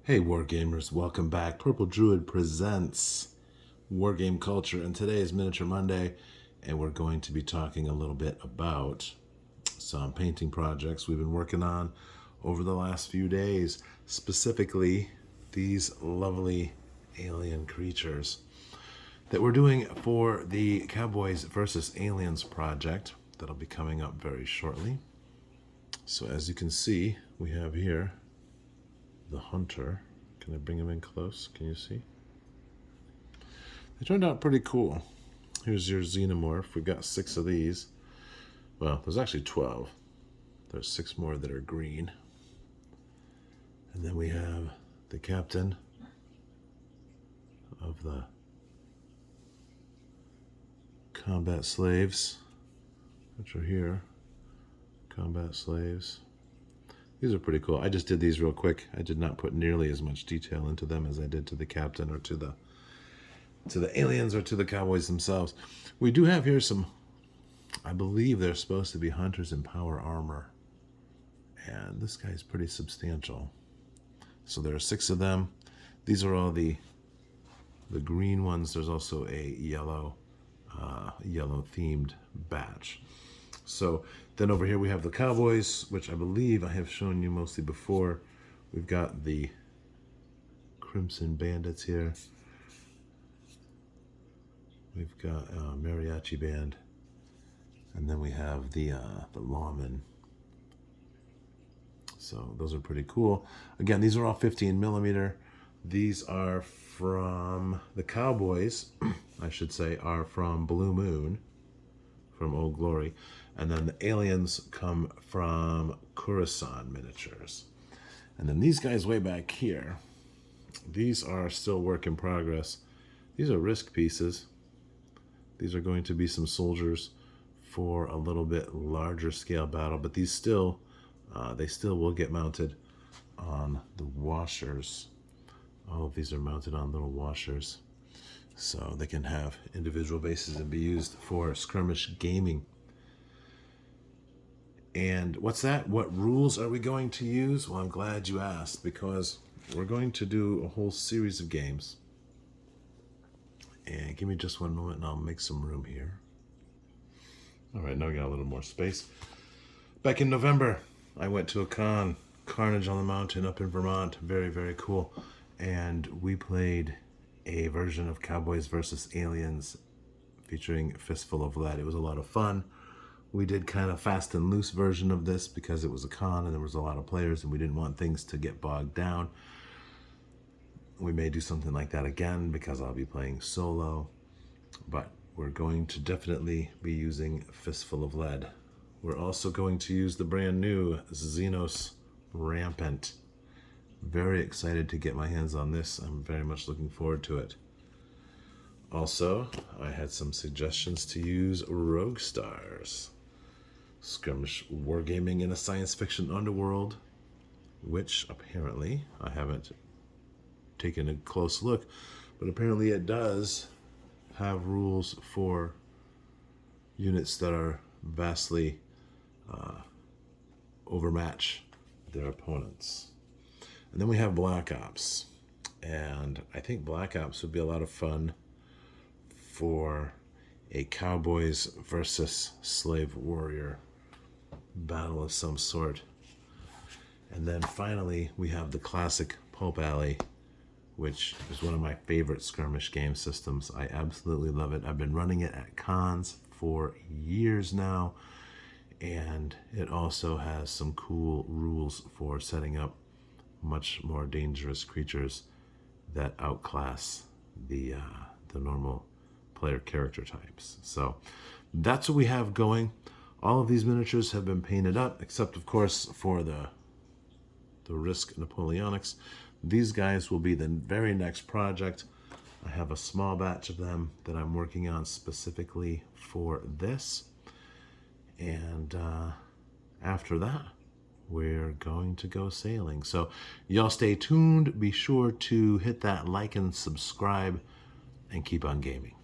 Hey Wargamers, welcome back. Purple Druid presents Wargame Culture, and today is Miniature Monday, and we're going to be talking a little bit about some painting projects we've been working on over the last few days, specifically these lovely alien creatures that we're doing for the Cowboys versus Aliens project that'll be coming up very shortly. So as you can see, we have here the hunter. Can I bring him in close? Can you see? They turned out pretty cool. Here's your xenomorph. We've got 6 of these. Well, there's actually 12. There's 6 more that are green. And then we have the captain of the combat slaves, which are here. Combat slaves. These are pretty cool. I just did these real quick. I did not put nearly as much detail into them as I did to the captain or to the aliens or to the cowboys themselves. We do have here some, I believe they're supposed to be hunters in power armor. And this guy's pretty substantial. So there are 6 of them. These are all the green ones. There's also a yellow themed batch. So then over here we have the Cowboys, which I believe I have shown you mostly before. We've got the Crimson Bandits here. We've got Mariachi Band. And then we have the Lawmen. So those are pretty cool. Again, these are all 15 millimeter. These are from the Cowboys, I should say, are from Blue Moon, from Old Glory. And then the aliens come from Khurasan miniatures. And then these guys way back here, these are still work in progress. These are risk pieces. These are going to be some soldiers for a little bit larger scale battle, but these still, they still will get mounted on the washers. All of these are mounted on little washers, so they can have individual bases and be used for skirmish gaming. And what's that? What rules are we going to use? Well, I'm glad you asked, because we're going to do a whole series of games. And give me just one moment and I'll make some room here. All right, now we got a little more space. Back in November, I went to a con, Carnage on the Mountain up in Vermont. Very, very cool. And we played a version of Cowboys versus Aliens featuring Fistful of Lead. It was a lot of fun. We did kind of fast and loose version of this because it was a con and there was a lot of players and we didn't want things to get bogged down. We may do something like that again because I'll be playing solo, but we're going to definitely be using Fistful of Lead. We're also going to use the brand new Xenos Rampant. Very excited to get my hands on this. I'm very much looking forward to it. Also, I had some suggestions to use Rogue Stars. Skirmish wargaming in a science fiction underworld, which apparently, I haven't taken a close look, but apparently it does have rules for units that are vastly overmatch their opponents. And then we have Black Ops, and I think Black Ops would be a lot of fun for a Cowboys versus Slave Warrior battle of some sort. And then finally we have the classic Pulp Alley, which is one of my favorite skirmish game systems. I absolutely love it. I've been running it at cons for years now, and it also has some cool rules for setting up much more dangerous creatures that outclass the normal player character types. So that's what we have going. All of these miniatures have been painted up, except of course for the Risk Napoleonics. These guys will be the very next project. I have a small batch of them that I'm working on specifically for this. And after that, we're going to go sailing. So y'all stay tuned. Be sure to hit that like and subscribe and keep on gaming.